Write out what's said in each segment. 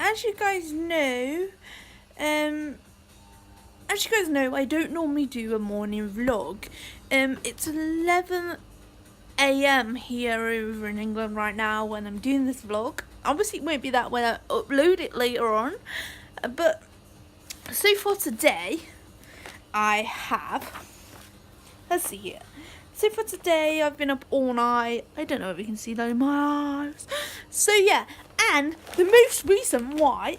as you guys know, I don't normally do a morning vlog. It's 11 a.m. here over in England right now when I'm doing this vlog. Obviously, it won't be that when I upload it later on, but so for today, I have. Let's see here. So for today, I've been up all night. I don't know if you can see that in my eyes. So yeah, and the most recent why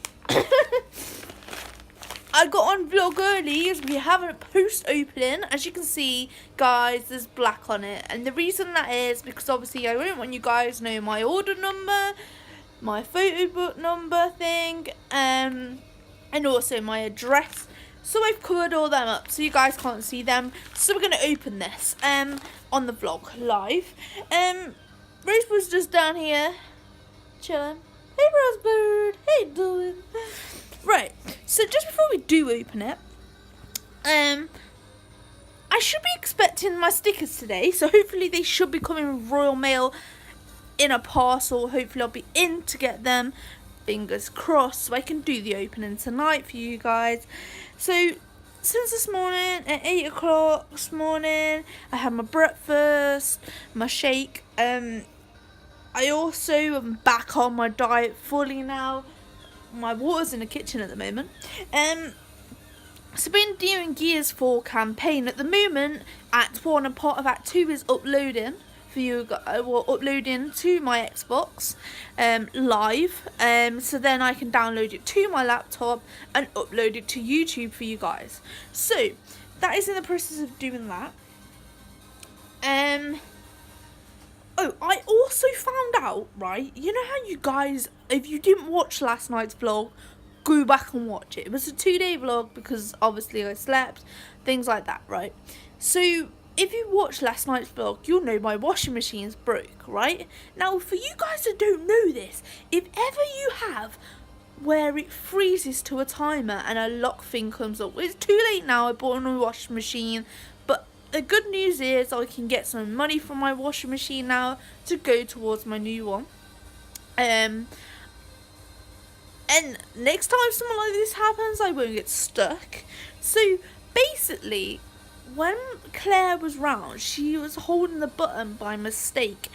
I got on vlog early is we have a post opening. As you can see, guys, there's black on it. And the reason that is because obviously I don't want you guys to know my order number, my photo book number thing, and also my address. So I've covered all them up so you guys can't see them. So we're going to open this on the vlog live. Rose was just down here chilling. Hey Rosebird, how you doing? Right, so just before we do open it, I should be expecting my stickers today. So hopefully they should be coming with Royal Mail in a parcel. Hopefully I'll be in to get them. Fingers crossed, so I can do the opening tonight for you guys. So since this morning at 8 o'clock this morning, I had my breakfast, my shake. I also am back on my diet fully now. My water's in the kitchen at the moment. So been doing Gears 4 campaign at the moment. Act 1 and part of Act 2 is uploading for you, uploading to my Xbox live, so then I can download it to my laptop and upload it to YouTube for you guys. So that is in the process of doing that. Oh, I also found out, right, you know how you guys, if you didn't watch last night's vlog, go back and watch it. It was a 2-day vlog because obviously I slept, things like that, right? So if you watched last night's vlog, you'll know my washing machine's broke, right? Now, for you guys that don't know this, if ever you have where it freezes to a timer and a lock thing comes up, it's too late now, I bought a new washing machine, but the good news is I can get some money from my washing machine now to go towards my new one. And next time something like this happens, I won't get stuck. So basically, when Claire was round, she was holding the button by mistake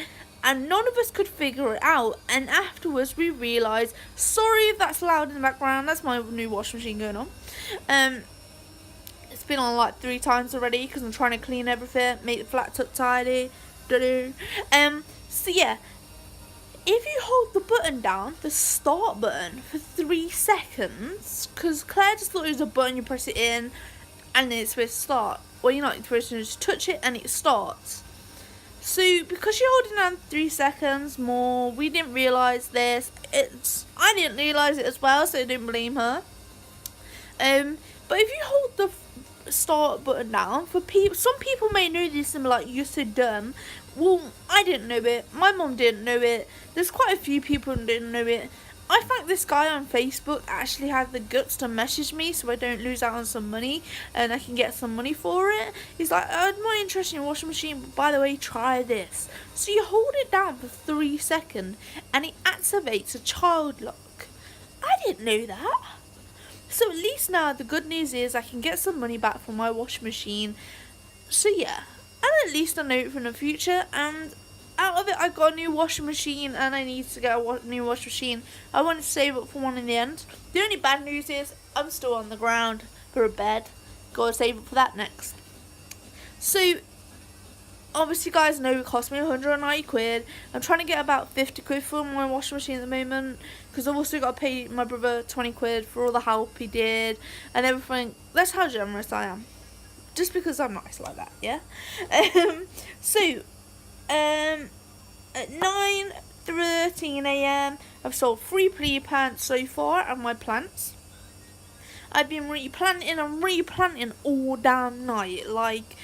and none of us could figure it out, and afterwards we realised, sorry if that's loud in the background, that's my new washing machine going on. It's been on like 3 times already because I'm trying to clean everything, make the flat tuck tidy. So yeah, if you hold the button down, the start button, for 3 seconds, because Claire just thought it was a button, you press it in and then it's supposed to start. Well, you're not supposed to just touch it and it starts. So because you're holding down 3 seconds more, we didn't realise this. I didn't realise it as well, so I didn't blame her. But if you hold the start button down, for some people may know this and be like, you're so dumb. Well, I didn't know it. My mum didn't know it. There's quite a few people who didn't know it. I think this guy on Facebook actually had the guts to message me so I don't lose out on some money and I can get some money for it. He's like, I'm not interested in your washing machine, but by the way, try this. So you hold it down for 3 seconds and it activates a child lock. I didn't know that. So at least now the good news is I can get some money back from my washing machine. So yeah, and at least I know it for the future, and out of it I got a new washing machine and I need to get a new washing machine. I want to save up for one in the end. The only bad news is I'm still on the ground for a bed. Gotta save up for that next. So obviously guys know it cost me 190 quid. I'm trying to get about 50 quid for my washing machine at the moment because I've also got to pay my brother 20 quid for all the help he did and everything. That's how generous I am. Just because I'm nice like that, yeah? At 9:13 a.m. I've sold 3 plea plants so far and my plants. I've been replanting and replanting all damn night. Like,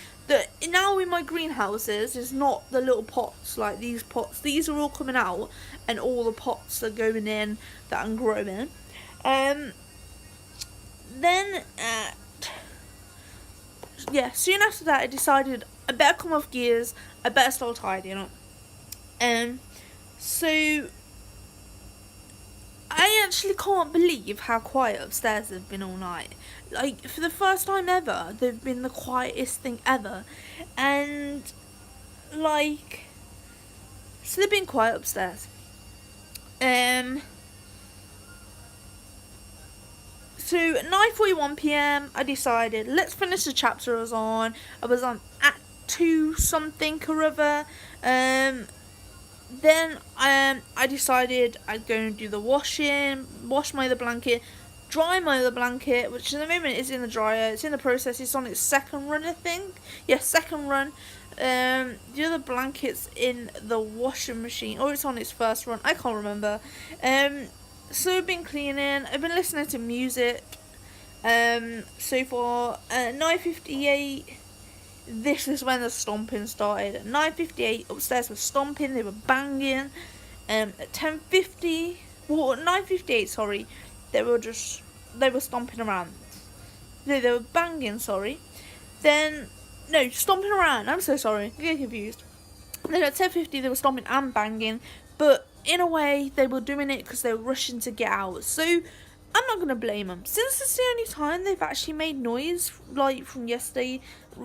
now in my greenhouses is not the little pots like these pots. These are all coming out and all the pots are going in that I'm growing. Soon after that I decided I better come off Gears, I better start tidying up. So I actually can't believe how quiet upstairs they've been all night. Like, for the first time ever, they've been the quietest thing ever. And, like, so they've been quiet upstairs. So at 9:41 p.m. I decided, let's finish the chapter I was on. I was on Act 2 something or other. Then I decided I'd go and do the washing, wash my other blanket, dry my other blanket, which in the moment is in the dryer. It's in the process. It's on its second run, I think. Yeah, second run. The other blanket's in the washing machine, or it's on its first run. I can't remember. So I've been cleaning. I've been listening to music. So far, 9:58. This is when the stomping started. At 9:58, upstairs were stomping. They were banging. At 10:50, well, at 9:58, sorry, they were stomping around. No, they were banging. Sorry. Then no, stomping around. I'm so sorry. I get confused. Then at 10:50, they were stomping and banging, but in a way, they were doing it because they were rushing to get out. So I'm not gonna blame them. Since it's the only time they've actually made noise, like from yesterday,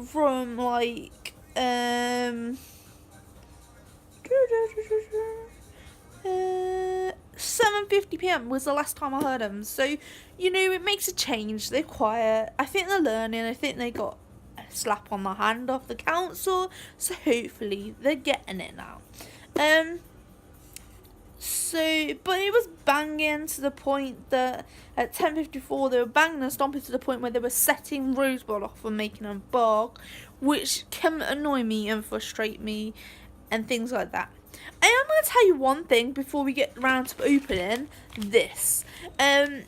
from like 7:50 p.m. was the last time I heard them. So you know, it makes a change. They're quiet. I think they're learning. I think they got a slap on the hand off the council. So hopefully they're getting it now. So, but it was banging to the point that at 10:54 they were banging and stomping to the point where they were setting Rosebud off and making them bark, which can annoy me and frustrate me and things like that. I am going to tell you one thing before we get around to opening this. That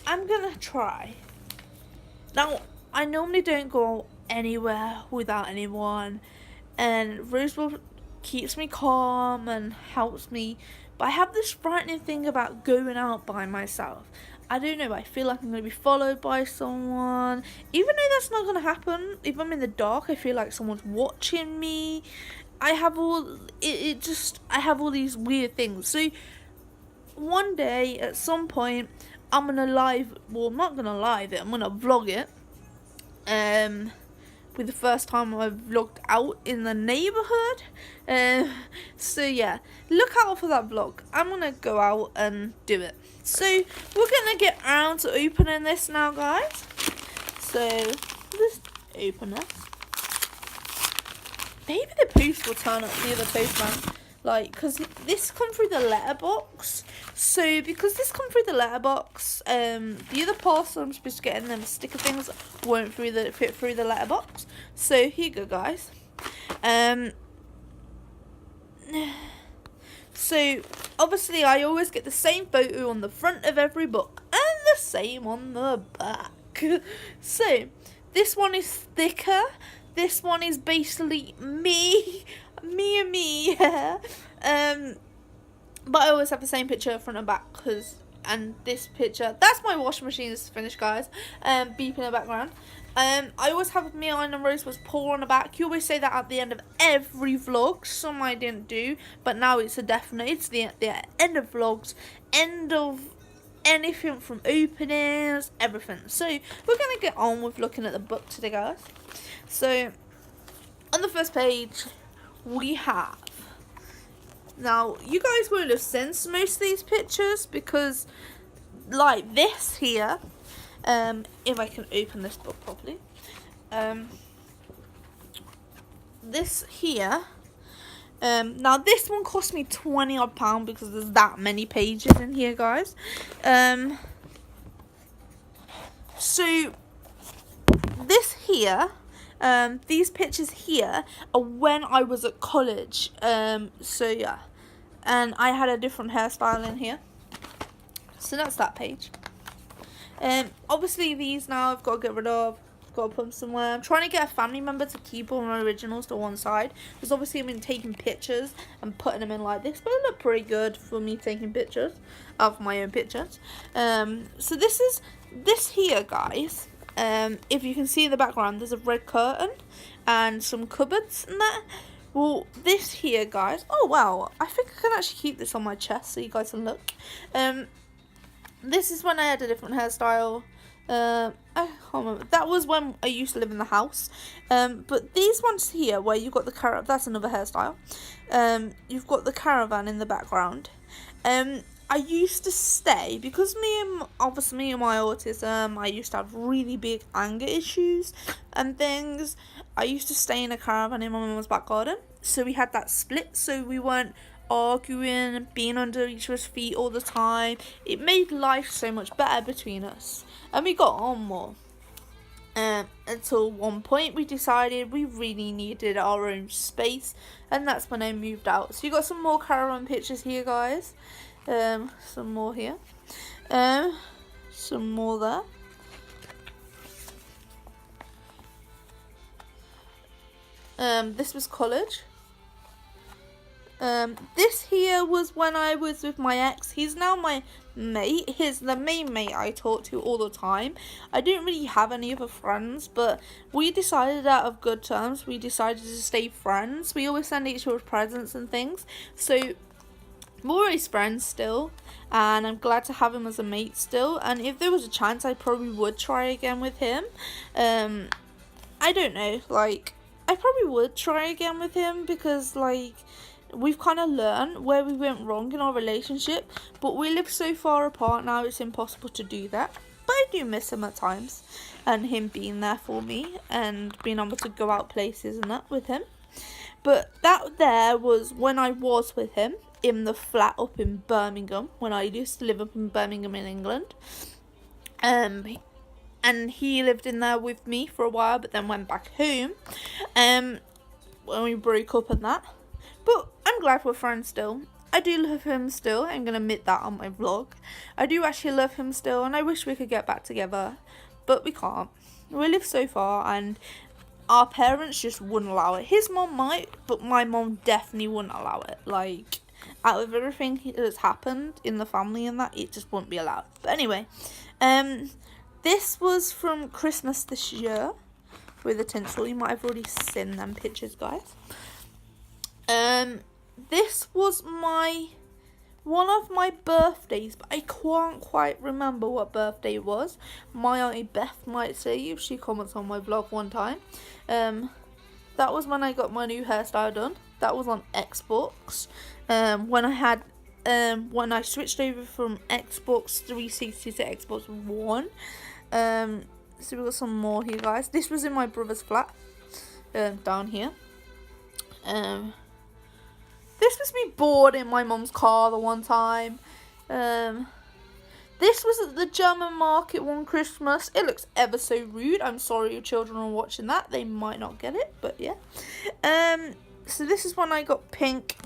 I'm going to try. Now, I normally don't go anywhere without anyone, and Rosebud keeps me calm and helps me, but I have this frightening thing about going out by myself. I don't know, I feel like I'm going to be followed by someone, even though that's not going to happen. If I'm in the dark, I feel like someone's watching me. I have all I have all these weird things. So one day at some point I'm going to I'm not going to live it, I'm going to vlog it. With the first time I've vlogged out in the neighbourhood. So yeah, look out for that vlog. I'm gonna go out and do it. So we're gonna get around to opening this now, guys. So let's open this. Maybe the post will turn up, the other postman. Like, because this come through the letterbox. So because this come through the letterbox, the other parcel I'm supposed to get in them sticker things won't fit through the letterbox. So here you go, guys. So obviously I always get the same photo on the front of every book and the same on the back. So this one is thicker. This one is basically me and me. But I always have the same picture front and back, and this picture, that's my washing machine is finished, guys. Beep in the background. I always have me and Rosebud's paw on the back. You always say that at the end of every vlog. Some I didn't do, but now it's a definite. It's the end of vlogs, end of anything from openings, everything. So we're gonna get on with looking at the book today, guys. So on the first page we have, now you guys won't have seen most of these pictures because like this here, if I can open this book properly, this here, now this one cost me £20 odd because there's that many pages in here, guys. So this here, these pictures here are when I was at college. So yeah, and I had a different hairstyle in here. So that's that page. Obviously these now I've got to get rid of. Got to put them somewhere. I'm trying to get a family member to keep all my originals to one side, because obviously I've been taking pictures and putting them in like this, but it look pretty good for me taking pictures of my own pictures. So this here, guys. If you can see in the background, there's a red curtain and some cupboards and that. Well, this here, guys. Oh wow, I think I can actually keep this on my chest so you guys can look. This is when I had a different hairstyle. I can't remember. That was when I used to live in the house. But these ones here, where you've got the caravan, that's another hairstyle. You've got the caravan in the background. I used to stay, because me and my autism, I used to have really big anger issues and things. I used to stay in a caravan in my mum's back garden. So we had that split, so we weren't arguing, being under each other's feet all the time. It made life so much better between us, and we got on more. Until one point we decided we really needed our own space, and that's when I moved out. So you got some more caravan pictures here, guys. Some more here. Some more there. This was college. This here was when I was with my ex. He's now my mate. He's the main mate I talk to all the time. I don't really have any other friends, but we decided out of good terms. We decided to stay friends. We always send each other presents and things. So we're always friends still, and I'm glad to have him as a mate still. And if there was a chance, I probably would try again with him. I don't know, like, I probably would try again with him, because like, we've kind of learned where we went wrong in our relationship, but we live so far apart now, it's impossible to do that. But I do miss him at times, and him being there for me, and being able to go out places and that with him. But that there was when I was with him in the flat up in Birmingham, when I used to live up in Birmingham in England. And he lived in there with me for a while, but then went back home. When we broke up and that. But I'm glad we're friends still. I do love him still. I'm going to admit that on my vlog. I do actually love him still, and I wish we could get back together. But we can't. We live so far, and our parents just wouldn't allow it. His mom might, but my mom definitely wouldn't allow it. Like, out of everything that's happened in the family and that, it just wouldn't be allowed. But anyway, this was from Christmas this year with the tinsel. You might have already seen them pictures, guys. This was one of my birthdays, but I can't quite remember what birthday it was. My auntie Beth might say if she comments on my vlog one time. That was when I got my new hairstyle done. That was on Xbox. When I switched over from Xbox 360 to Xbox One. So we got some more here, guys. This was in my brother's flat, down here. This was me bored in my mum's car the one time. This was at the German market one Christmas. It looks ever so rude. I'm sorry your children are watching that. They might not get it, but yeah. So this is when I got pink.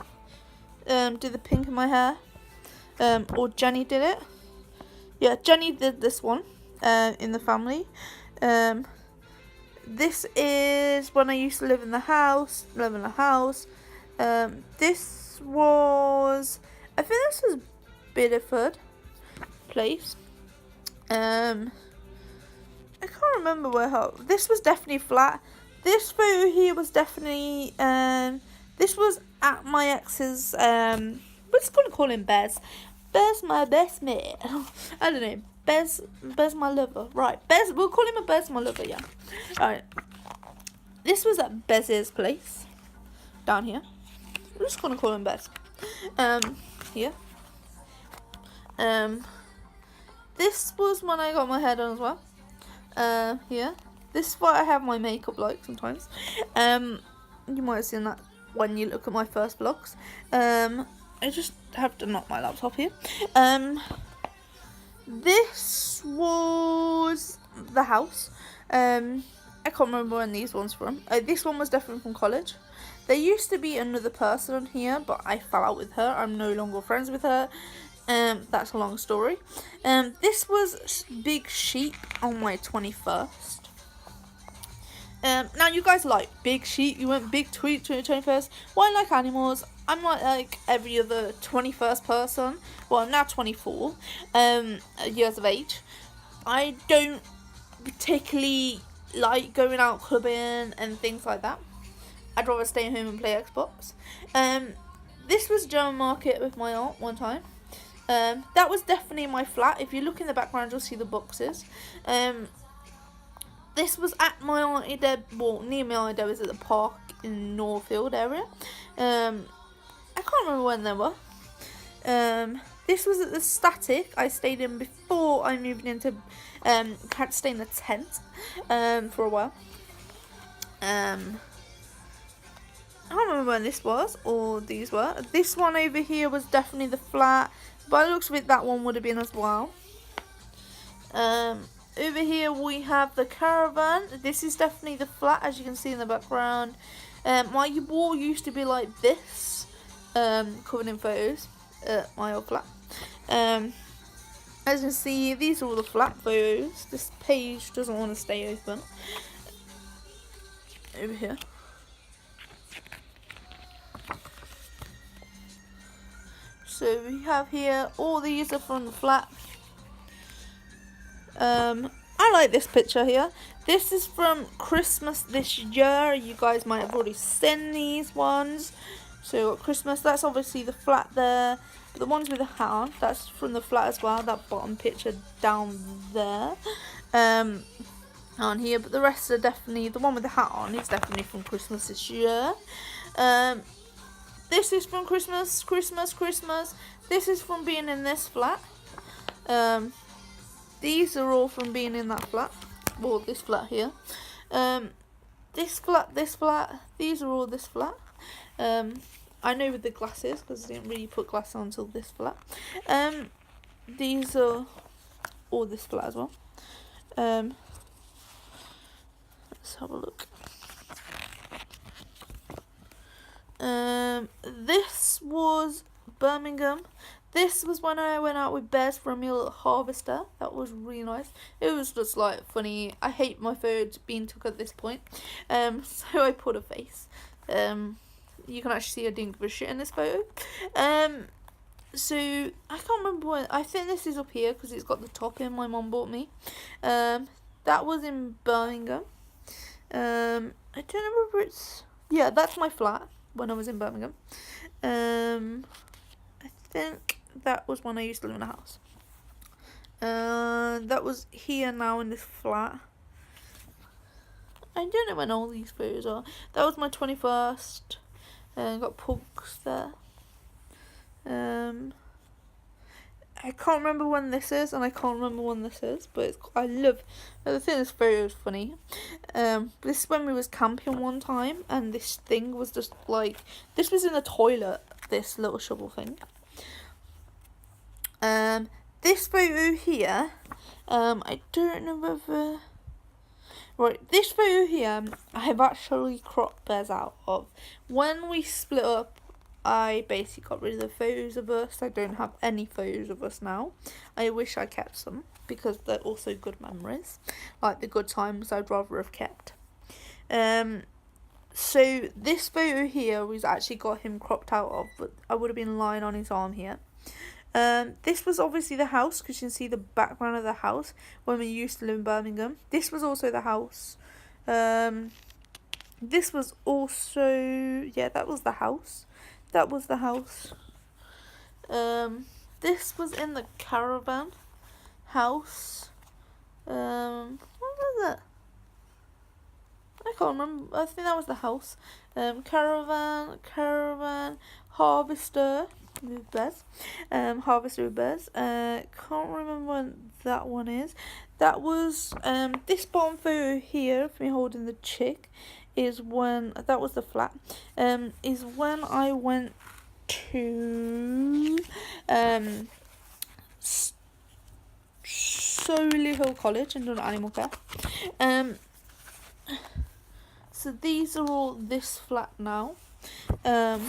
Did the pink in my hair. Or Jenny did it. Yeah, Jenny did this one. In the family. This is when I used to live in the house. This was, I think this was Bideford Place. I can't remember this was definitely flat. This photo here was definitely, this was at my ex's, we're just going to call him Bez. Bez, my best mate. I don't know. Bez my lover. Right, Bez, we'll call him a Bez my lover, yeah. Alright. This was at Bez's place. Down here. We're just gonna call him Bez. Here. This was when I got my hair done as well. Here. This is what I have my makeup like sometimes. You might have seen that when you look at my first vlogs. I just have to knock my laptop here. This was the house. I can't remember when these ones from. This one was definitely from college. There used to be another person on here, but I fell out with her. I'm no longer friends with her. That's a long story. This was Big Sheep on my 21st. Now you guys like Big Sheep. You went Big Tweet to your 21st. Well, I like animals. I'm not like every other 21st person. Well, I'm now 24 years of age. I don't particularly like going out clubbing and things like that. I'd rather stay home and play Xbox. This was German market with my aunt one time. That was definitely my flat. If you look in the background, you'll see the boxes. This was at my auntie Deb, well, near my auntie Deb was at the park in Northfield area. I can't remember when they were. This was at the Static I stayed in before I moved into, had to stay in a tent, for a while. I don't remember when this was, or these were. This one over here was definitely the flat. By the looks of it, that one would have been as well. Over here we have the caravan. This is definitely the flat, as you can see in the background. My wall used to be like this, covered in photos. My old flat. As you can see, these are all the flat photos. This page doesn't want to stay open. Over here. So we have here, all these are from the flat. I like this picture here. This is from Christmas this year. You guys might have already seen these ones. So Christmas, that's obviously the flat there. But the ones with the hat on, that's from the flat as well. That bottom picture down there. On here, but the rest are definitely, the one with the hat on is definitely from Christmas this year. This is from Christmas. This is from being in this flat. These are all from being in that flat. Well, this flat here. This flat. These are all this flat. I know with the glasses, because I didn't really put glasses on until this flat. These are all this flat as well. Let's have a look. This was Birmingham. This was when I went out with Bez for a meal at Harvester. That was really nice. It was just like funny. I hate my photos being took at this point. So I put a face. You can actually see I didn't give a shit in this photo. So I can't remember when. I think this is up here because it's got the top in. My mum bought me. That was in Birmingham. I don't remember if it's. Yeah, that's my flat when I was in Birmingham. I think that was when I used to live in a house. That was here now in this flat. I don't know when all these photos are. That was my 21st. Got pugs there. I can't remember when this is, and I can't remember when this is, but I love. The thing this photo is funny. This is when we was camping one time, and this thing was just like, this was in the toilet. This little shovel thing. This photo here, I don't know whether. Right, this photo here, I have actually cropped Bez out of. When we split up, I basically got rid of the photos of us. I don't have any photos of us now. I wish I kept some, because they're also good memories. Like the good times I'd rather have kept. So this photo here, we've actually got him cropped out of, but I would have been lying on his arm here. This was obviously the house, because you can see the background of the house when we used to live in Birmingham. This was also the house. This was also, yeah, that was the house. That was the house. This was in the caravan house. What was it? I can't remember. I think that was the house. Caravan, Harvester with Bez. Harvester with Bez. Can't remember when that one is. That was this bottom photo here of me holding the chick is when that was the flat. Is when I went to Solihull College and done animal care. So these are all this flat now. As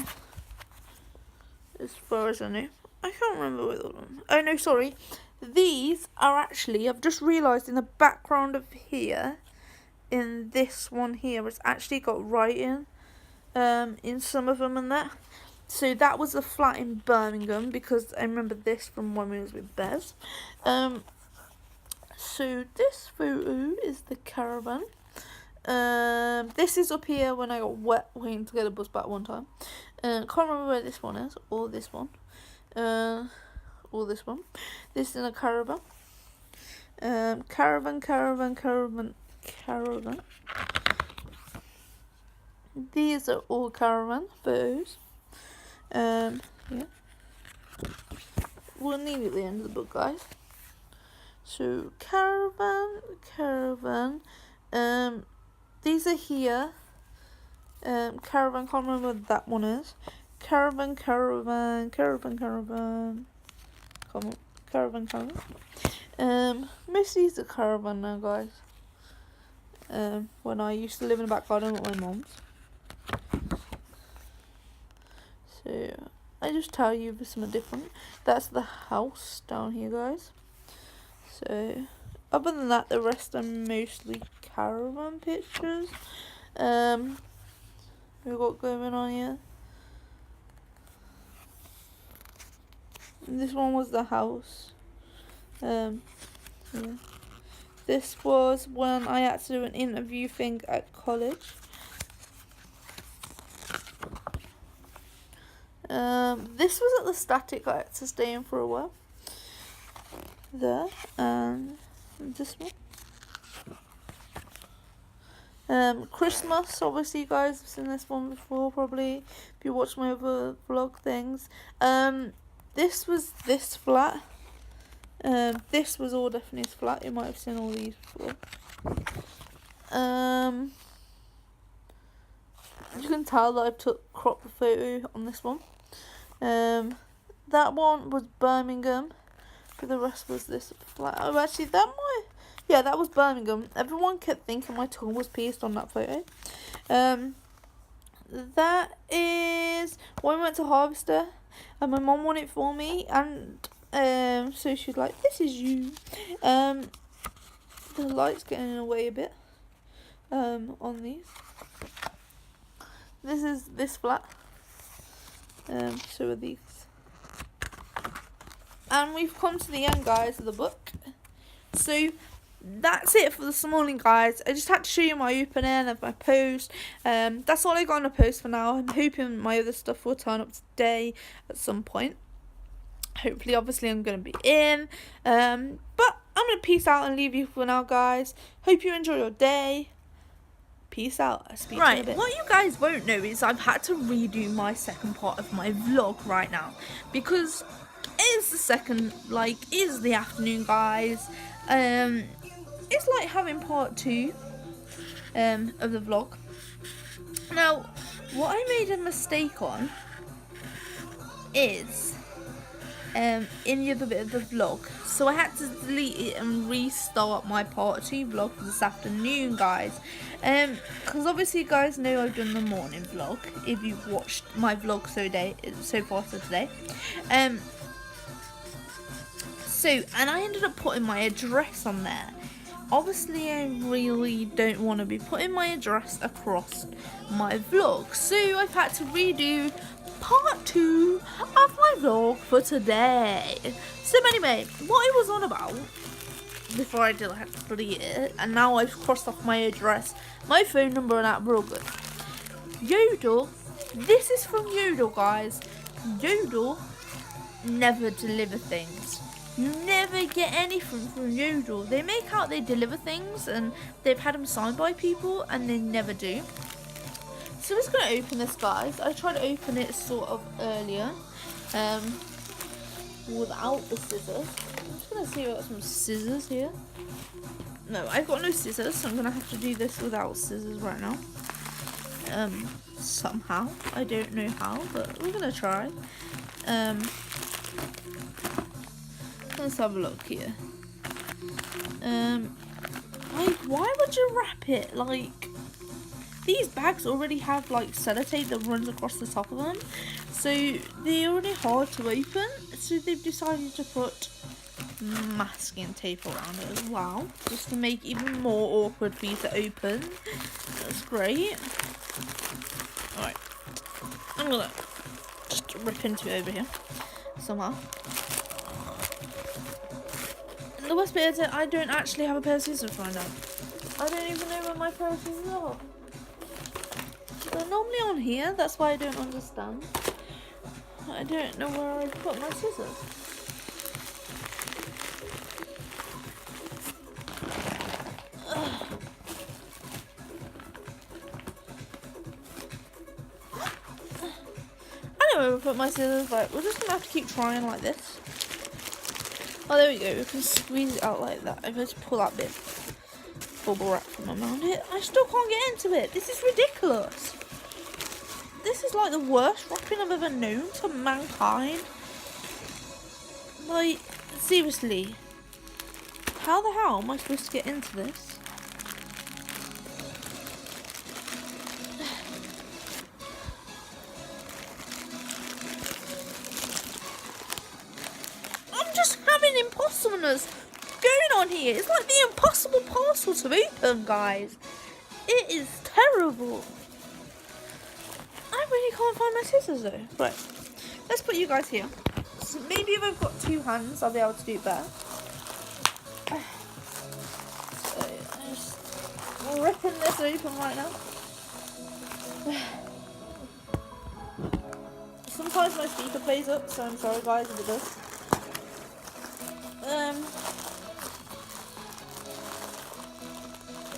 far as I know. I can't remember with all of them. Oh no, sorry. These are actually, I've just realised in the background of here, in this one here, it's actually got writing in some of them and that. So that was the flat in Birmingham, because I remember this from when we was with Bez. So this photo is the caravan. This is up here when I got wet waiting to get a bus back one time. Can't remember where this one is, or this one. Or this one. This is in a caravan. Caravan. These are all caravan photos. Yeah. We're nearly at the end of the book, guys. So caravan. These are here. Caravan, can't remember what that one is. Caravan. Come on, caravan. Most of these are caravan now, guys. When I used to live in the back garden with my mom's. So I just tell you there's something different. That's the house down here, guys. So other than that, the rest are mostly caravan pictures. We've got going on here. And this one was the house. Yeah. This was when I had to do an interview thing at college. This was at the Static I had to stay in for a while. There, and this one. Christmas, obviously you guys have seen this one before probably, if you watch my other vlog things. This was this flat. This was all definitely his flat, you might have seen all these before. You can tell that I took crop photo on this one. That one was Birmingham, but the rest was this flat. Oh, actually that was Birmingham. Everyone kept thinking my tongue was pierced on that photo. That is when we went to Harvester, and my mom won it for me, and so she's like, "This is you." The light's getting in the way a bit. On these. This is this flat. So are these. And we've come to the end, guys, of the book. So that's it for this morning, guys. I just had to show you my opening of my post. That's all I got on the post for now. I'm hoping my other stuff will turn up today at some point. Hopefully, obviously, I'm going to be in. But I'm going to peace out and leave you for now, guys. Hope you enjoy your day. Peace out. I'll speak to you in a bit. What you guys won't know is I've had to redo my second part of my vlog right now, because it's the afternoon, guys. It's like having part 2 of the vlog. Now, what I made a mistake on is in the other bit of the vlog, so I had to delete it and restart my part 2 vlog for this afternoon, guys. Because obviously you guys know I've done the morning vlog if you've watched my vlog so far today. And I ended up putting my address on there. Obviously I really don't want to be putting my address across my vlog, so I've had to redo part 2 of my vlog for today. So anyway, what I was on about before I did, I had to delete it, and now I've crossed off my address, my phone number, and that, we're all good. Yodel, this is from Yodel, guys. Yodel never deliver things. You never get anything from Yodel. They make out they deliver things and they've had them signed by people, and they never do. So I'm just going to open this, guys. I tried to open it sort of earlier without the scissors. I'm just going to see if I've got some scissors here. No, I've got no scissors, so I'm going to have to do this without scissors right now. Somehow. I don't know how, but we're going to try. Let's have a look here. Like, why would you wrap it? Like, these bags already have like sellotape that runs across the top of them, so they're already hard to open. So they've decided to put masking tape around it as well, just to make it even more awkward for you to open. That's great. Alright, I'm gonna just rip into it over here somehow. And the worst bit is that I don't actually have a pair of scissors right now. I don't even know where my pair of scissors are. They're normally on here, that's why I don't understand. I don't know where I put my scissors. I don't know where I put my scissors, but we're just gonna have to keep trying like this. Oh, there we go, we can squeeze it out like that. If I just pull that bit bubble wrap from around it, I still can't get into it. This is ridiculous. This is like the worst wrapping I've ever known to mankind. Like, seriously. How the hell am I supposed to get into this? I'm just having impossibleness going on here. It's like the impossible parcel to open, guys. It is terrible. I really can't find my scissors though. Right, let's put you guys here. So maybe if I've got two hands, I'll be able to do it better. So I'm just ripping this open right now. Sometimes my speaker plays up, so I'm sorry guys if it does.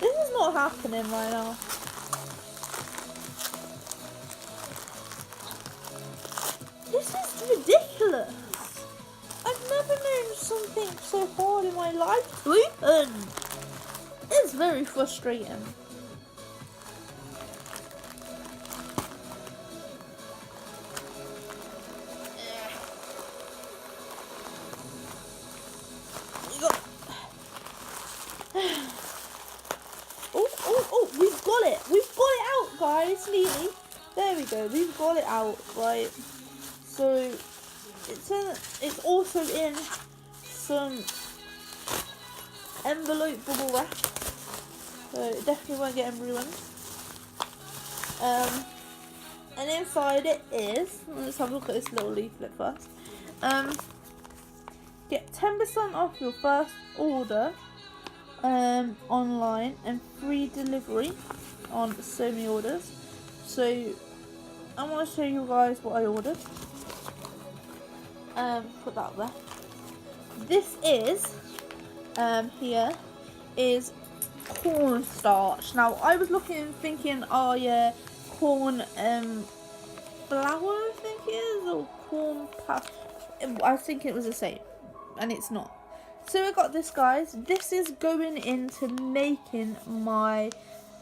This is not happening right now. This is ridiculous. I've never known something so hard in my life to open. It's very frustrating. Oh, we've got it. We've got it out, guys. Nearly. There we go. We've got it out, right? So it's also in some envelope bubble wrap, so it definitely won't get ruined. And inside it is, let's have a look at this little leaflet first. Get 10% off your first order online and free delivery on so many orders. So I want to show you guys what I ordered. Put that there. This is here is cornstarch. Now I was looking and thinking, oh yeah, corn flour I think it is, or corn puff. I was thinking it was the same, and it's not. So I got this, guys. This is going into making my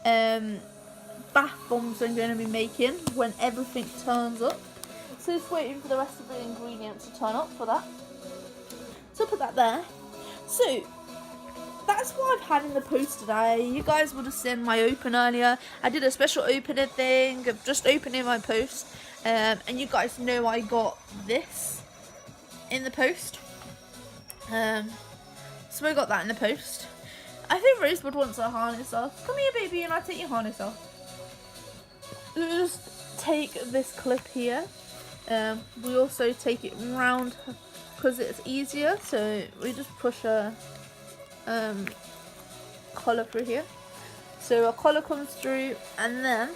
bath bombs I'm going to be making when everything turns up. So just waiting for the rest of the ingredients to turn up for that. So put that there. So that's what I've had in the post today. You guys would have seen my open earlier. I did a special opening thing of just opening my post. And you guys know I got this in the post. So I got that in the post. I think Rosebud wants her harness off. Come here, baby, and I'll take your harness off. So we just take this clip here. We also take it round because it's easier. So we just push a collar through here. So a collar comes through, and then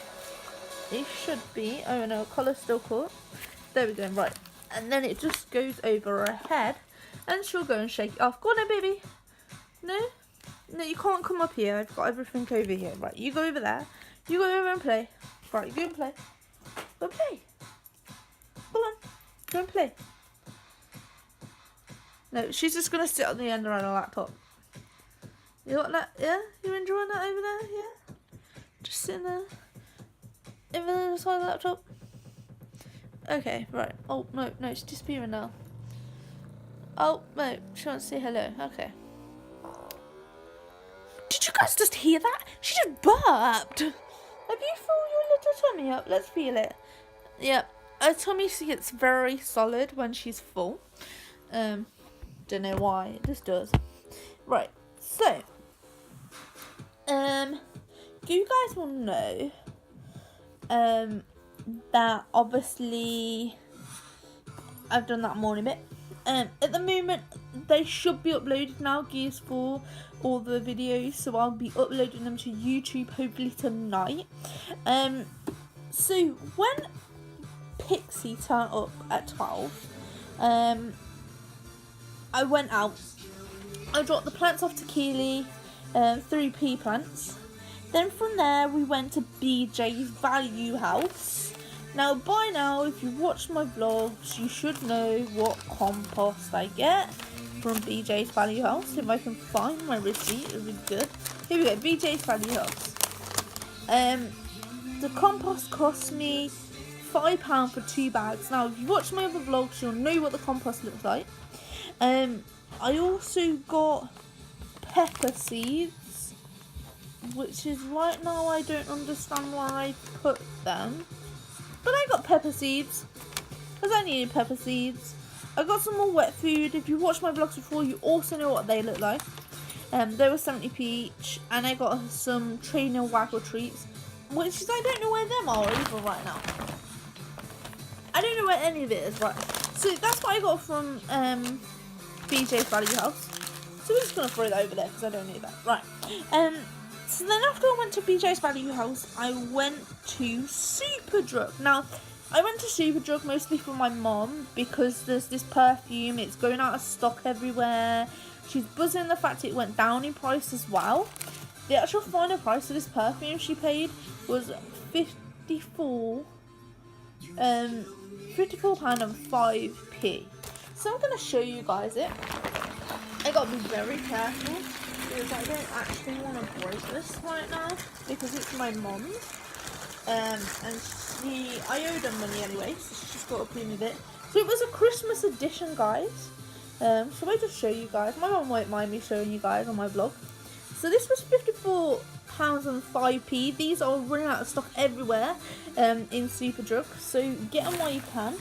it should be, oh no, collar still caught. There we go, right. And then it just goes over her head, and she'll go and shake it off. Go on then, baby. No, you can't come up here. I've got everything over here. Right, you go over there. You go over and play. Right, you go and play. Go and play. Go on, go and play. No, she's just gonna sit on the end around her laptop. You want that? Yeah? You enjoying that over there? Yeah? Just sitting there. Over the other side of the laptop. Okay, right. Oh, no, she's disappearing now. Oh, no, she wants to say hello. Okay. Did you guys just hear that? She just burped. Have you filled your little tummy up? Let's feel it. Yep. Her tummy gets very solid when she's full. Don't know why. It just does. Right. So, you guys will know that obviously I've done that morning bit. At the moment, they should be uploaded now, Gears 4, all the videos, so I'll be uploading them to YouTube hopefully tonight. So when Pixie turned up at 12, I went out. I dropped the plants off to Keely, 3 pea plants. Then from there we went to BJ's Value House. Now by now, if you watch my vlogs, you should know what compost I get from BJ's Value House. If I can find my receipt, it would be good. Here we go, BJ's Value House. The compost cost me £5 for 2 bags. Now if you watch my other vlogs, you'll know what the compost looks like. I also got pepper seeds, which is right now I don't understand where I put them, but I got pepper seeds because I needed pepper seeds. I got some more wet food. If you watched my vlogs before, you also know what they look like. They were 70p each, and I got some trainer waggle treats, which is, I don't know where them are either right now. I don't know where any of it is right. So that's what I got from BJ's Value House. So we're just gonna throw that over there because I don't need that. Right. So then after I went to BJ's Value House, I went to Superdrug. Now, I went to Superdrug mostly for my mom because there's this perfume. It's going out of stock everywhere. She's buzzing the fact it went down in price as well. The actual final price of this perfume she paid was £54 and 5p. So I'm going to show you guys it. I got to be very careful because I don't actually want to break this right now because it's my mom's. And I owed her money anyway, so she's got to pay me a bit. So it was a Christmas edition, guys. So I just show you guys. My mum won't mind me showing you guys on my vlog. So this was £54 and 5p. These are running out of stock everywhere in Superdrug, so get them while you can.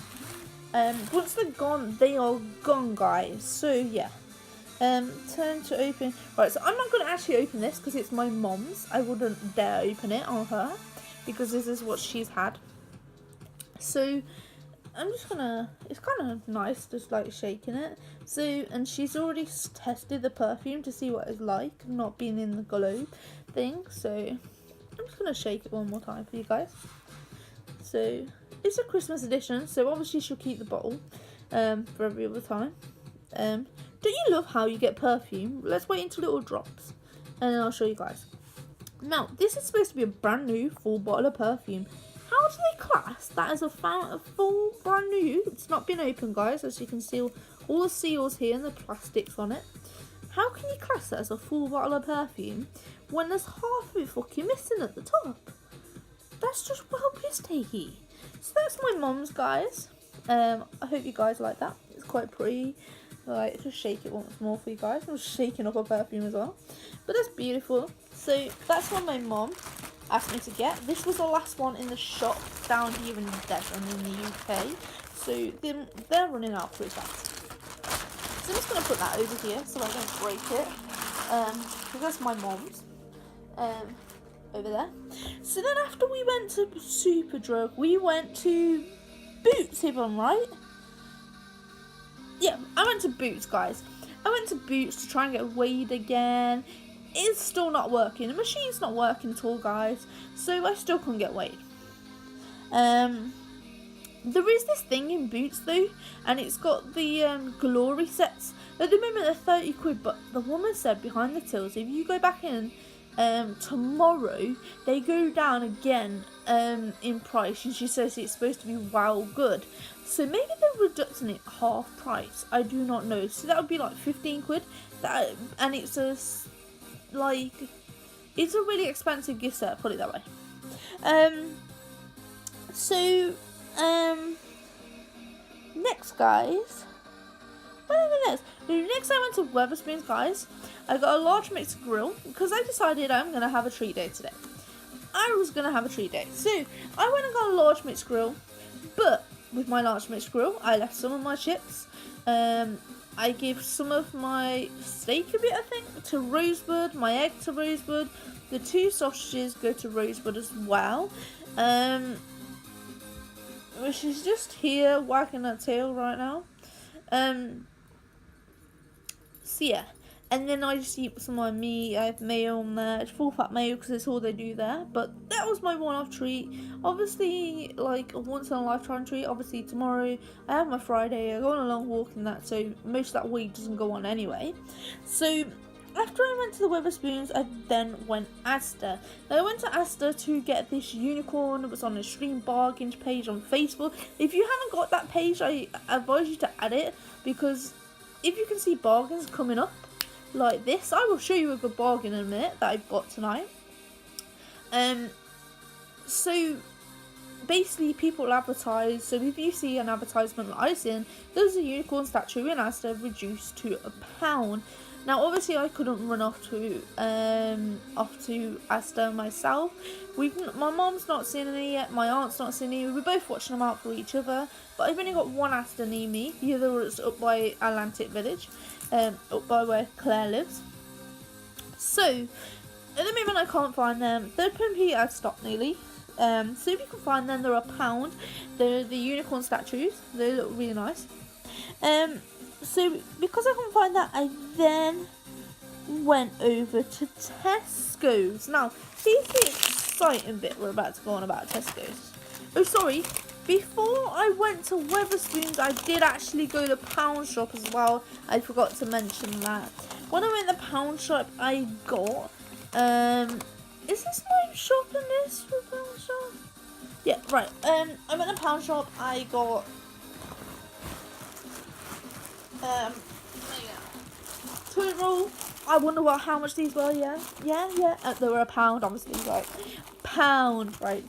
Once they're gone, they are gone, guys. So yeah. Turn to open. Right, so I'm not going to actually open this because it's my mom's. I wouldn't dare open it on her because this is what she's had. So I'm just gonna, it's kind of nice just like shaking it. So, and she's already tested the perfume to see what it's like, not being in the globe thing. So I'm just gonna shake it one more time for you guys. So it's a Christmas edition, so obviously she'll keep the bottle for every other time. Don't you love how you get perfume? Let's wait until it all drops and then I'll show you guys. Now, this is supposed to be a brand new full bottle of perfume. How do they class that as a full brand new? It's not been opened, guys, as you can see all the seals here and the plastics on it. How can you class that as a full bottle of perfume when there's half of it fucking missing at the top? That's just well piss takey. So that's my mum's, guys. I hope you guys like that. It's quite pretty. Like, just shake it once more for you guys. I'm just shaking up a perfume as well. But that's beautiful. So that's what my mum asked me to get. This was the last one in the shop down here in Devon in the UK. So they're running out pretty fast. So I'm just going to put that over here so I don't break it. Because that's my mom's. Over there. So then after we went to Superdrug, we went to Boots, if I'm right. Yeah, I went to Boots, guys. I went to Boots to try and get weighed again. It's still not working. The machine's not working at all, guys. So I still couldn't get weighed. There is this thing in Boots, though. And it's got the glory sets. At the moment, they're 30 quid. But the woman said behind the tills, if you go back in tomorrow, they go down again in price. And she says it's supposed to be wow good. So maybe they're reducing it half price. I do not know. So that would be like 15 quid. And it's a really expensive gift set, put it that way. Next, guys. Next I went to Wetherspoons, guys. I got a large mixed grill because I decided I'm going to have a treat day today. I was going to have a treat day. So I went and got a large mixed grill, but with my large mixed grill, I left some of my chips. I gave some of my steak a bit, I think, to Rosebud, my egg to Rosebud. The 2 sausages go to Rosebud as well. Which is just here wagging her tail right now. So yeah, and then I just eat some of my meat. I have mayo on there. It's full fat mayo because it's all they do there. But that was my one-off treat. Obviously, like a once in a lifetime treat. Obviously tomorrow I have my Friday. I go on a long walk in that, so most of that week doesn't go on anyway. So after I went to the Wetherspoons, I then went Asda. Now I went to Asda to get this unicorn. It was on a Extreme Bargains page on Facebook. If you haven't got that page, I advise you to add it, because if you can see bargains coming up like this, I will show you a good bargain in a minute that I've got tonight. So basically people advertise, so if you see an advertisement like I seen, there's a unicorn statue in Asda reduced to £1. Now obviously I couldn't run off to Asda myself. My mom's not seen any yet, my aunt's not seen any. We're both watching them out for each other, but I've only got one Asda near me. The other was up by Atlantic Village, up by where Claire lives. So at the moment I can't find them. They're completely out of stock nearly. So if you can find them, they're £1. They're the unicorn statues. They look really nice. So because I couldn't find that, I then went over to Tesco's. Now, here's the exciting bit we're about to go on about Tesco's. Oh, sorry. Before I went to Wetherspoons, I did actually go to the pound shop as well. I forgot to mention that. When I went to the pound shop, I got... is this my shopping list for pound shop? Yeah, right. I went to the pound shop, I got... toilet roll. I wonder how much these were. Yeah. They were £1, obviously, right? Pound, right?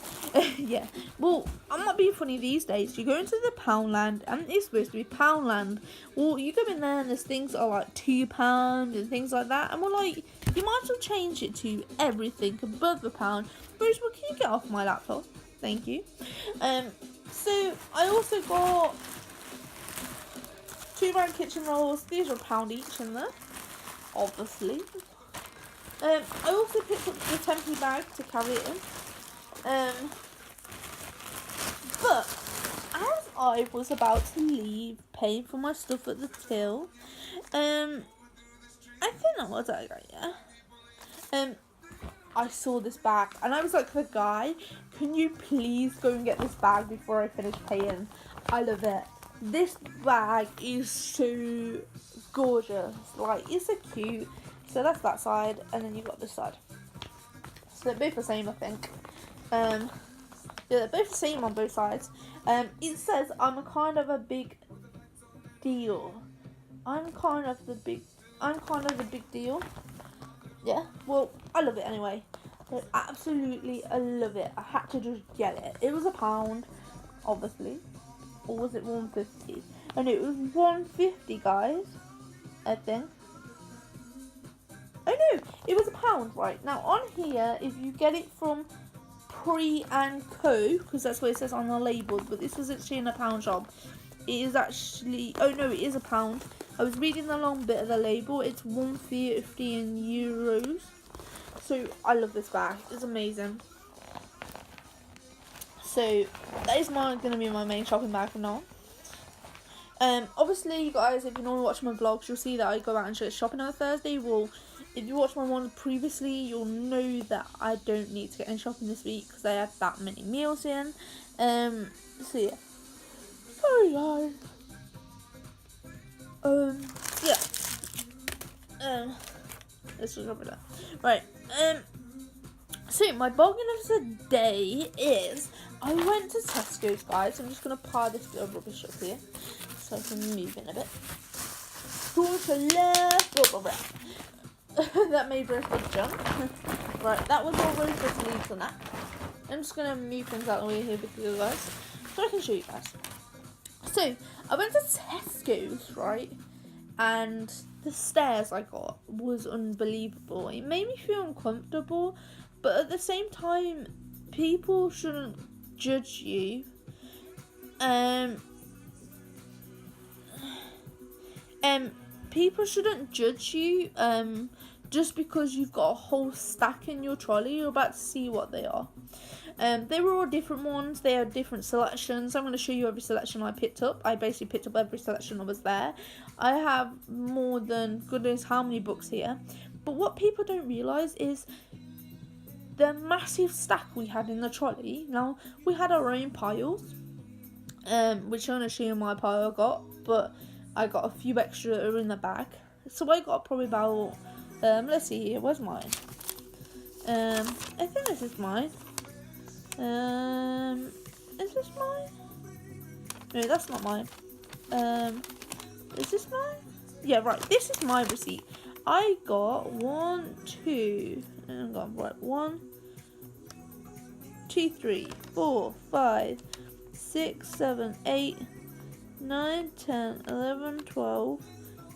Yeah. Well, I'm not being funny these days. You go into the Poundland, and it's supposed to be Poundland. Well, you go in there, and there's things that are like £2 and things like that, and we're like, you might as well change it to everything above £1. Bruce, well, can you get off my laptop? Thank you. So I also got 2 round kitchen rolls. These are £1 each in there, obviously. I also picked up the Tempe bag to carry it in. But as I was about to leave, paying for my stuff at the till, I think that was it, yeah. I saw this bag and I was like, the guy, can you please go and get this bag before I finish paying? I love it. This bag is so gorgeous. Like, it's so cute. So that's that side, and then you got this side. So they're both the same, I think. Yeah, they're both the same on both sides. It says I'm kind of a big deal. I'm kind of the big deal. Yeah. Well, I love it anyway. So absolutely, I love it. I had to just get it. It was £1, obviously. Or was it 150? And it was 150, guys. I think. Oh no, it was £1, right? Now on here, if you get it from Pre and Co, because that's what it says on the label, but this was actually in a pound shop. It is actually, oh no, it is £1. I was reading the long bit of the label. It's 150 in euros. So I love this bag. It's amazing. So that is going to be my main shopping bag from now on. Obviously, you guys, if you normally watch my vlogs, you'll see that I go out and go shopping on a Thursday. Well, if you watched my one previously, you'll know that I don't need to get any shopping this week because I had that many meals in. So yeah. Sorry guys. Yeah. Let's just drop it down. Right. So my bargain of the day is I went to Tesco's, guys. I'm just gonna pile this bit of rubbish up here so I can move in a bit. Go to left. That made a big jump. Right, that was all really good to leave on that. I'm just gonna move things out of the way here with you guys so I can show you guys. So I went to Tesco's, right, and the stares I got was unbelievable. It made me feel uncomfortable, but at the same time, people shouldn't judge you. People shouldn't judge you just because you've got a whole stack in your trolley. You're about to see what they are. They were all different ones. They had different selections. I'm going to show you every selection I picked up. I basically picked up every selection that was there. I have more than goodness how many books here. But what people don't realise is the massive stack we had in the trolley. Now, we had our own piles, which I'm going to show you my pile I got, but I got a few extra that are in the bag. So I got probably about, let's see here, where's mine? I think this is mine. Is this mine? No, that's not mine. Is this mine? Yeah, right, this is my receipt. I got 1, 2, hang on, right, 1, 2, 3, 4, 5, 6, 7, 8, 9, 10, 11, 12,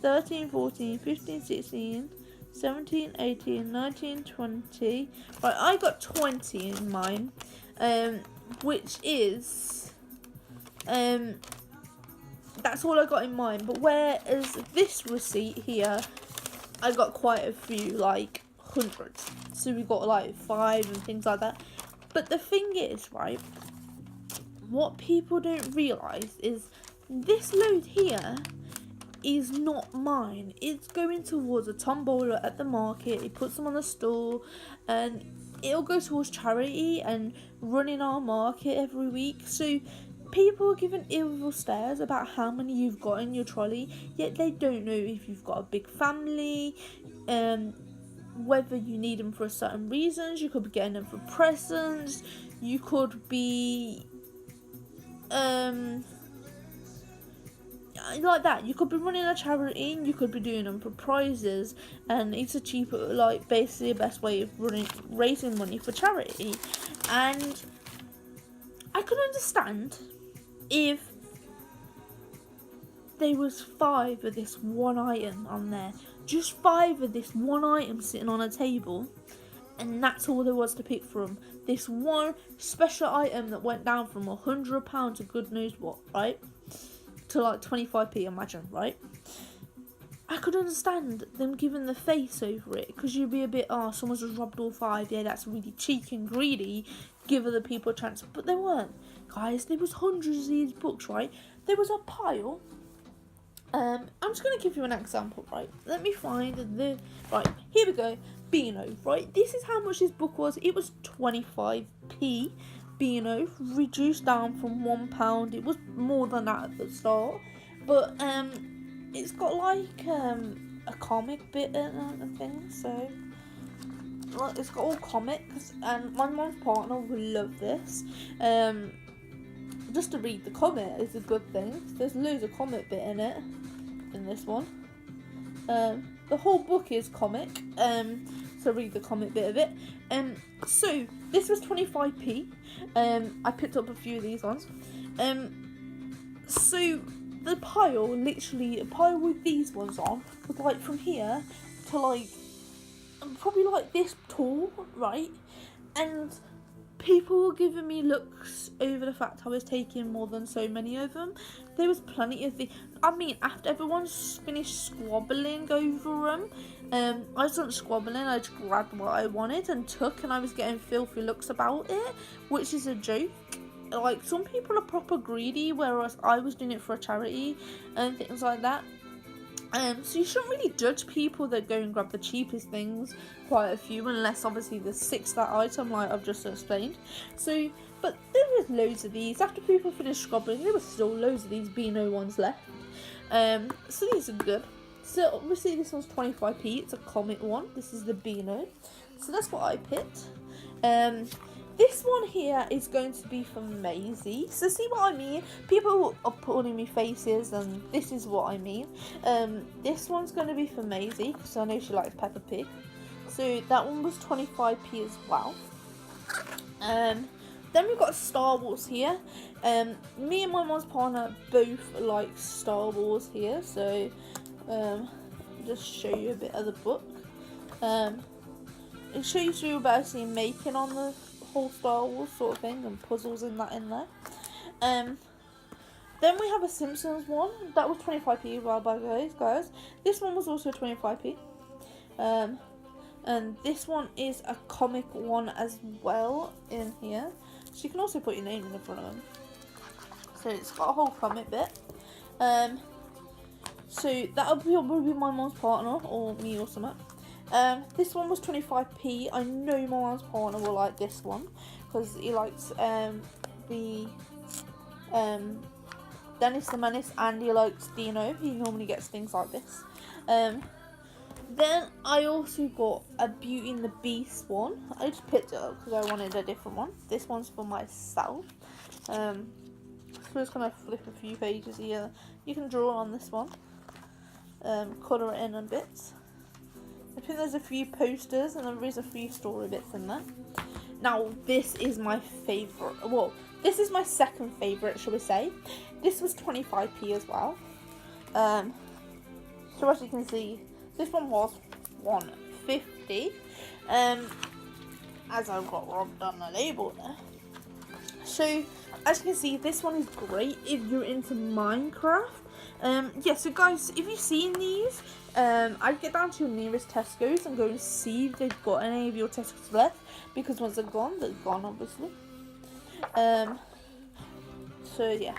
13, 14, 15, 16, 17, 18, 19, 20. Right, I got 20 in mine, which is, that's all I got in mine. But whereas this receipt here, I got quite a few, like hundreds. So we got like 5 and things like that. But the thing is, right, what people don't realise is this load here is not mine. It's going towards a tombola at the market. He puts them on the stall and it'll go towards charity and running our market every week. So people are giving ill stares about how many you've got in your trolley, yet they don't know if you've got a big family, whether you need them for certain reasons. You could be getting them for presents, you could be like that, you could be running a charity and you could be doing them for prizes, and it's a cheaper, like basically the best way of raising money for charity. And I could understand if there was 5 of this one item on there, just 5 of this one item sitting on a table, and that's all there was to pick from. This one special item that went down from £100 to good knows what, right? To like 25p, imagine, right? I could understand them giving the face over it, because you'd be a bit, oh, someone's just robbed all 5, yeah, that's really cheeky and greedy, give other people a chance. But they weren't, guys. There was hundreds of these books, right? There was a pile. I'm just going to give you an example, right? Let me find right, here we go, Beano, right? This is how much this book was. It was 25p. Beano, reduced down from £1. It was more than that at the start, but it's got like a comic bit in it and things, so like, it's got all comics, and my mum's partner will love this. Just to read the comic is a good thing. There's loads of comic bit in it, in this one. The whole book is comic, so read the comic bit of it. So this was 25p. I picked up a few of these ones. So the pile, literally a pile with these ones on, was like from here to like probably like this tall, right? And people were giving me looks over the fact I was taking more than so many of them. There was plenty of after everyone's finished squabbling over them, I wasn't squabbling, I just grabbed what I wanted and took, and I was getting filthy looks about it, which is a joke. Like, some people are proper greedy, whereas I was doing it for a charity and things like that. So you shouldn't really judge people that go and grab the cheapest things, quite a few, unless obviously there's 6 that item like I've just explained. So, but there was loads of these. After people finished scrubbing, there were still loads of these Beano ones left. So these are good. So obviously this one's 25p, it's a comic one. This is the Beano. So that's what I picked. This one here is going to be for Maisie. So see what I mean? People are putting me faces, and this is what I mean. This one's going to be for Maisie, because I know she likes Peppa Pig. So that one was 25p as well. Then we've got Star Wars here. Me and my mom's partner both like Star Wars here. So just show you a bit of the book. It shows you about basically making on the whole Star Wars sort of thing, and puzzles and that in there. Then we have a Simpsons one that was 25p as well, by the way, guys. This one was also 25p. And this one is a comic one as well in here. So you can also put your name in the front of them. So it's got a whole comic bit. So that'll probably be my mom's partner or me or something. This one was 25p. I know my mom's partner will like this one because he likes the Dennis the Menace and he likes Dino. He normally gets things like this. Then I also got a Beauty and the Beast one. I just picked it up because I wanted a different one. This one's for myself. So just gonna flip a few pages here. You can draw on this one. Colour it in a bit. I think there's a few posters and there is a few story bits in there. Now this is my favourite. Well, this is my second favourite, shall we say. This was 25p as well. So as you can see, this one was 150. As I've got rubbed on the label there. So as you can see, this one is great if you're into Minecraft. Yeah, so guys, if you've seen these, I'd get down to your nearest Tesco's and go and see if they've got any of your Tesco's left, because once they're gone obviously. So yeah.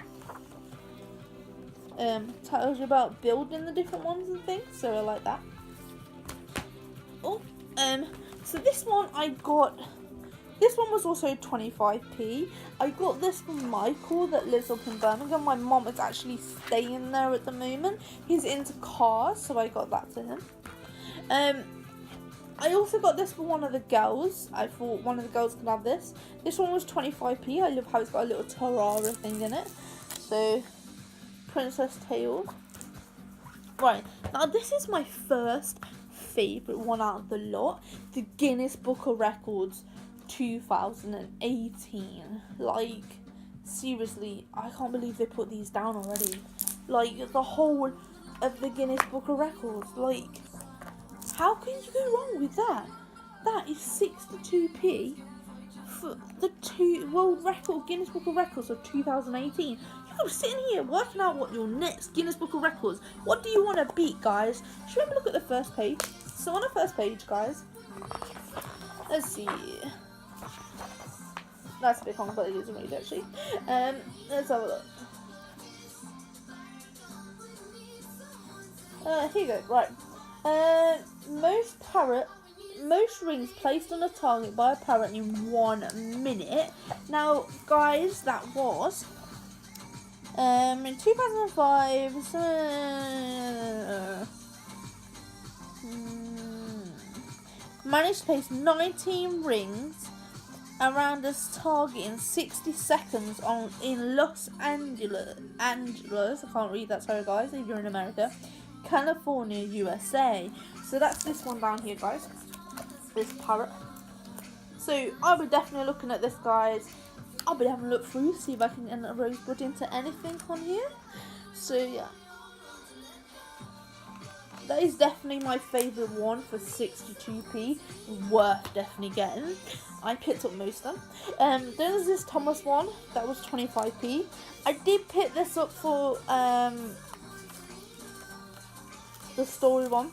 Tells you about building the different ones and things, so I like that. Oh, so this one I got. This one was also 25p. I got this from Michael that lives up in Birmingham. My mom is actually staying there at the moment. He's into cars, so I got that to him. I also got this for one of the girls. I thought one of the girls could have this. This one was 25p. I love how it's got a little tiara thing in it. So, Princess Tales. Right, now this is my first favourite one out of the lot. The Guinness Book of Records 2018. Like, seriously, I can't believe they put these down already. Like, the whole of the Guinness Book of Records. Like, how can you go wrong with that? That is 62p for the world record Guinness Book of Records of 2018. You're sitting here working out what your next Guinness Book of Records. What do you want to beat, guys? Should we have a look at the first page? So on the first page, guys, let's see. That's a bit complicated, isn't it, actually? Let's have a look. Here you go. Right. Most rings placed on a target by a parrot in 1 minute. Now, guys, that was in 2005. Managed to place 19 rings around this target in 60 seconds in Los Angeles. I can't read that, sorry guys, if you're in America. California, USA. So that's this one down here, guys. This parrot. So I'll be definitely looking at this, guys. I'll be having a look through, see if I can get a rosebud into anything on here. So yeah. That is definitely my favourite one for 62p. Worth definitely getting. I picked up most of them. Then there's this Thomas one. That was 25p. I did pick this up for the story one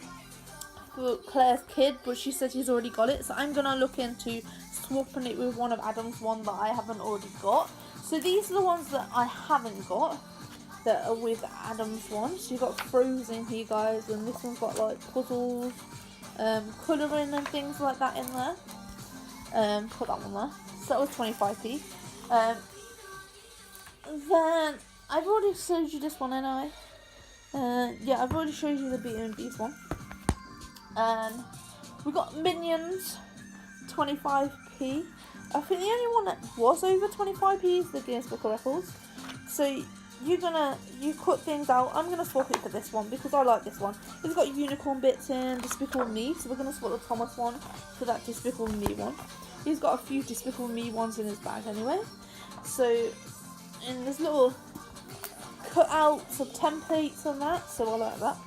for Claire's kid, but she said she's already got it. So I'm going to look into swapping it with one of Adam's one that I haven't already got. So these are the ones that I haven't got that are with Adam's one. So you've got Frozen here, guys, and this one's got like puzzles, colouring and things like that in there. Put that one there. So that was 25p. Then I've already showed you this one anyway. Yeah, I've already showed you the Beauty and the Beast one. We got Minions, 25p. I think the only one that was over 25p is the Guinness Book of Records. So you cut things out. I'm gonna swap it for this one because I like this one. It's got unicorn bits in Despicable Me, so we're gonna swap the Thomas one for that Despicable Me one. He's got a few Despicable Me ones in his bag anyway. So, and there's little cutouts of templates on that, so I like that.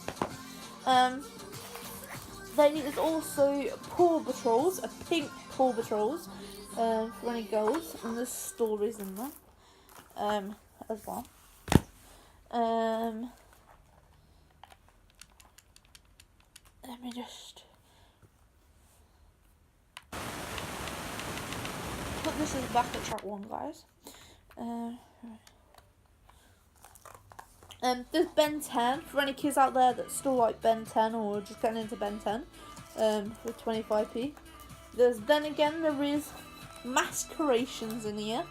Then there's also Paw Patrols, a pink Paw Patrols for any girls, and there's stories in there as well. Let me just put this is back at track 1, guys. There's Ben 10 for any kids out there that still like Ben 10 or just getting into Ben 10 for 25p. Then again there is Masquerations in here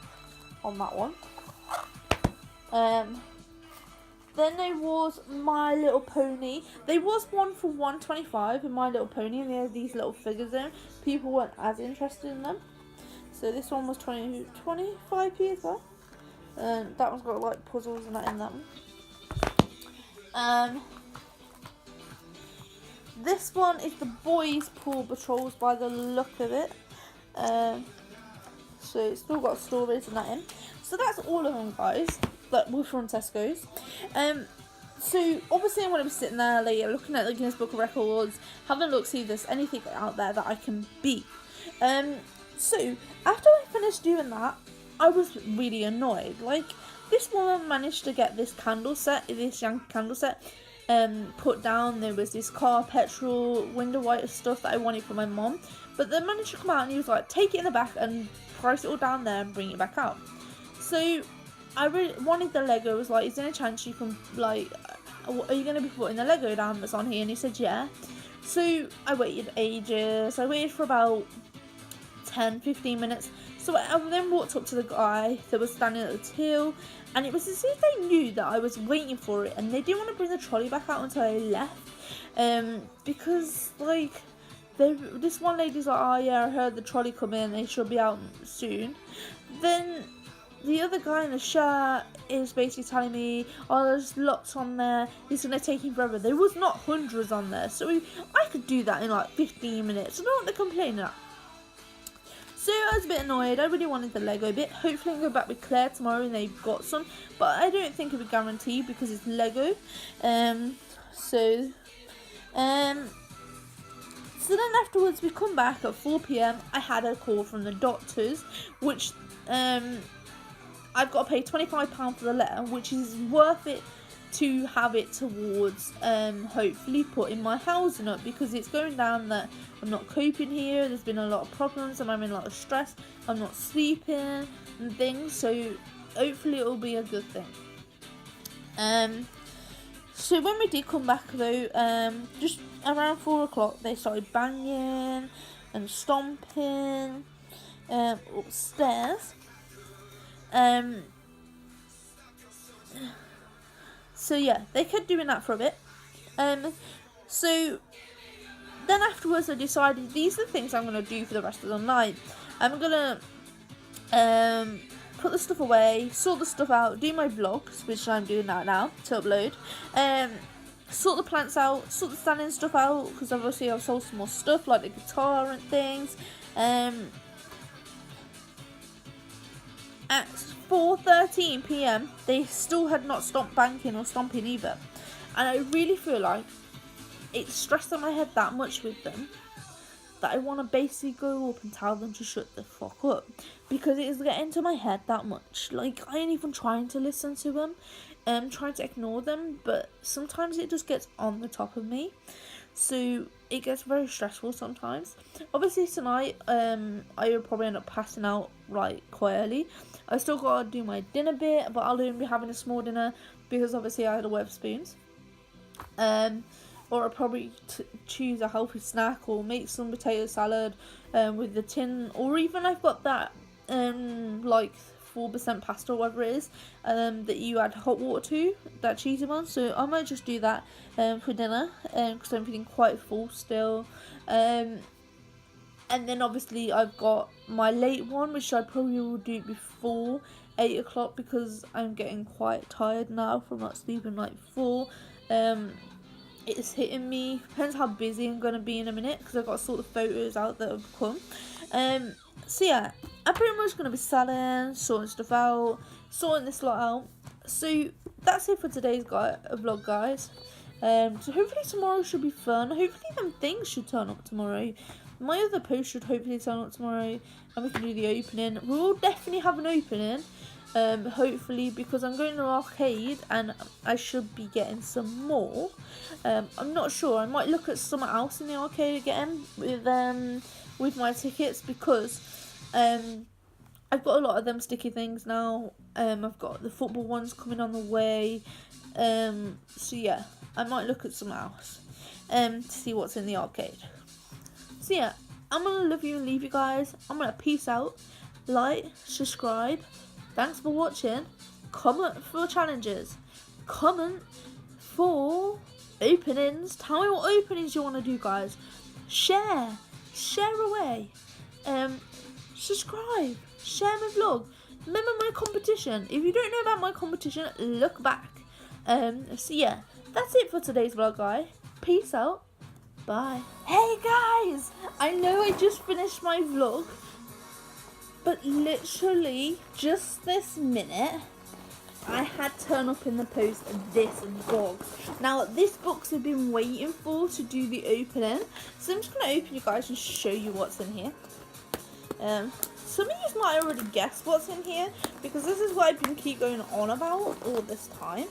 on that one. Then there was My Little Pony. There was one for 125 in My Little Pony, and they had these little figures in. People weren't as interested in them, so this one was 25p as well. That one's got like puzzles and that in that one. This one is the Boys Paw Patrols by the look of it. So it's still got stories and that in. So that's all of them, guys, that were from Tesco's. So obviously I'm going to be sitting there later looking at the Guinness Book of Records, having a look, see if there's anything out there that I can beat. So after I finished doing that, I was really annoyed. Like, this woman managed to get this candle set, this Yankee candle set, put down. There was this car, petrol, window wiper stuff that I wanted for my mom. But the manager come out and he was like, take it in the back and price it all down there and bring it back out. So I really wanted the Lego. I was like, is there any chance you can, like, are you going to be putting the Lego down that's on here? And he said, yeah. So I waited ages. I waited for about 10-15 minutes. So I then walked up to the guy that was standing at the till, and it was as if they knew that I was waiting for it, and they didn't want to bring the trolley back out until I left, because, like, this one lady's like, oh yeah, I heard the trolley come in, they should be out soon. Then the other guy in the shirt is basically telling me, oh, there's lots on there, it's going to take him forever. There was not hundreds on there, so I could do that in like 15 minutes. I don't want to complain of that. So I was a bit annoyed. I really wanted the Lego bit. Hopefully I can go back with Claire tomorrow and they've got some. But I don't think it'll be guaranteed because it's Lego. So then afterwards we come back at 4 PM. I had a call from the doctors, which I've got to pay £25 for the letter, which is worth it to have it towards hopefully putting my housing up, because it's going down that I'm not coping here. There's been a lot of problems. I'm having a lot of stress. I'm not sleeping and things. So hopefully it will be a good thing. So when we did come back though, just around 4 o'clock, they started banging and stomping upstairs. So yeah, they kept doing that for a bit. So then afterwards I decided these are the things I'm going to do for the rest of the night. I'm going to put the stuff away, sort the stuff out, do my vlogs, which I'm doing that now to upload. Sort the plants out, sort the standing stuff out, because obviously I've sold some more stuff like the guitar and things. At 4:13 PM they still had not stopped banking or stomping either, and I really feel like it's stressed on my head that much with them that I want to basically go up and tell them to shut the fuck up, because it is getting to my head that much. Like, I ain't even trying to listen to them, trying to ignore them, but sometimes it just gets on the top of me, so it gets very stressful sometimes. Obviously tonight I will probably end up passing out like quite early. I still gotta do my dinner bit, but I'll only be having a small dinner because obviously I had a Wetherspoons. Or I'll probably choose a healthy snack or make some potato salad with the tin, or even I've got that like 4% pasta or whatever it is that you add hot water to, that cheesy one. So I might just do that for dinner because I'm feeling quite full still. And then obviously I've got my late one, which I probably will do before 8 o'clock because I'm getting quite tired now from not sleeping like 4. It's hitting me. Depends how busy I'm going to be in a minute because I've got to sort the photos out that have come. So yeah, I'm pretty much going to be selling, sorting stuff out, sorting this lot out. So that's it for today's vlog, guys. So hopefully tomorrow should be fun. Hopefully them things should turn up tomorrow. My other post should hopefully turn up tomorrow and we can do the opening. We'll definitely have an opening, hopefully, because I'm going to the arcade and I should be getting some more. I'm not sure. I might look at something else in the arcade again with my tickets, because I've got a lot of them sticky things now. I've got the football ones coming on the way. So yeah, I might look at something else to see what's in the arcade. So yeah, I'm gonna love you and leave you guys. I'm gonna peace out, like, subscribe. Thanks for watching. Comment for challenges. Comment for openings. Tell me what openings you want to do, guys. Share away. Subscribe. Share my vlog. Remember my competition. If you don't know about my competition, look back. So yeah, that's it for today's vlog, guys. Peace out. Bye. Hey guys, I know I just finished my vlog, but literally just this minute I had turn up in the post this box. Now this box I've been waiting for to do the opening, so I'm just going to open you guys and show you what's in here. Some of you might already guess what's in here, because this is what I've been keep going on about all this time,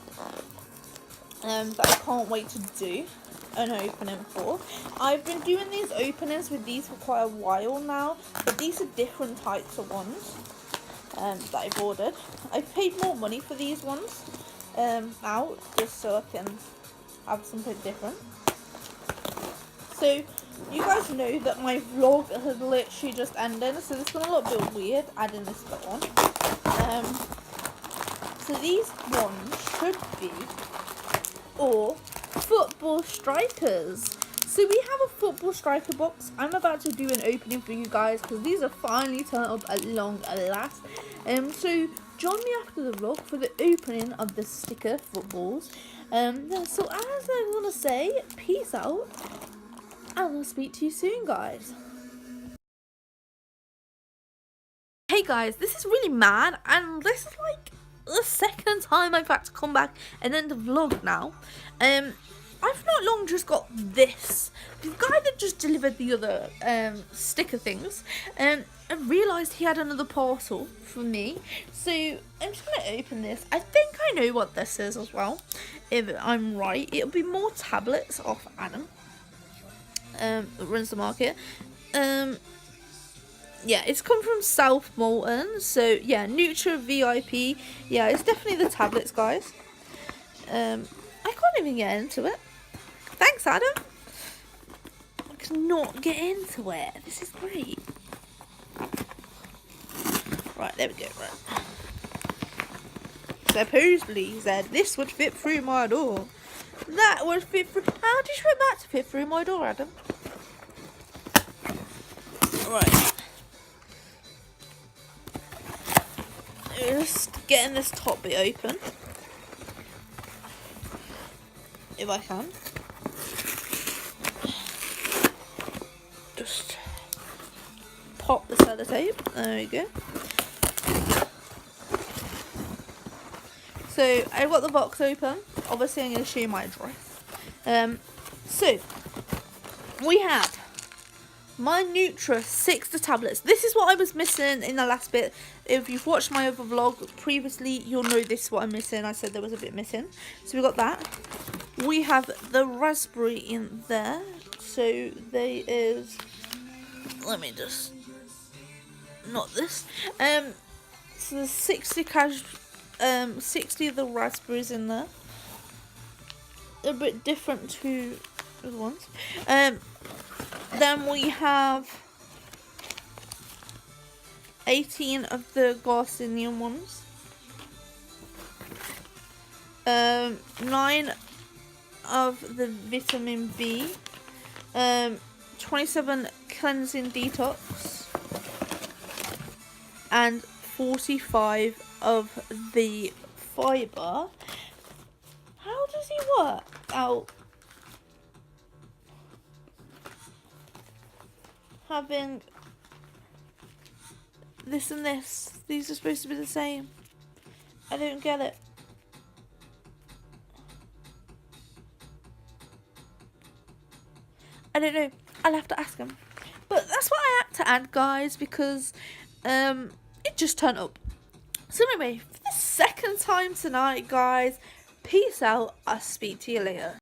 that I can't wait to do an opening for. I've been doing these openings with these for quite a while now, but these are different types of ones that I've ordered. I've paid more money for these ones out, just so I can have something different. So you guys know that my vlog has literally just ended, so it's gonna look a bit weird adding this bit on. So these ones should be all football strikers. So we have a football striker box. I'm about to do an opening for you guys because these are finally turned up at long last. So join me after the vlog for the opening of the sticker footballs. So as I'm gonna say, peace out, and I'll speak to you soon, guys. Hey guys, this is really mad, and this is like the second time I've had to come back and end the vlog now. I've not long just got this. The guy that just delivered the other sticker things, I realised he had another parcel for me. So I'm just going to open this. I think I know what this is as well. If I'm right, it'll be more tablets off Adam. Runs the market. Yeah, it's come from South Molton. So yeah, Nutra VIP. Yeah, it's definitely the tablets, guys. I can't even get into it. Thanks, Adam. I cannot get into it. This is great. Right, there we go. Right. Supposedly, he said this would fit through my door. That would fit through. How did you expect that to fit through my door, Adam? Right. Just getting this top bit open. If I can. Just pop the sellotape. There we go. So I've got the box open. Obviously, I'm going to show you my address. So we have my Nutra 60 tablets. This is what I was missing in the last bit. If you've watched my other vlog previously, you'll know this is what I'm missing. I said there was a bit missing. So we got that. We have the raspberry in there. So there is, let me just, not this. So there's 60 of the raspberries in there. A bit different to the other ones. Then we have 18 of the Garcinian ones. 9 of the vitamin B. 27 cleansing detox. And 45 of the fibre. How does he work out having this and this? These are supposed to be the same. I don't get it. I don't know. I'll have to ask him. But that's what I had to add, guys, because it just turned up. So anyway, for the second time tonight, guys, peace out. I'll speak to you later.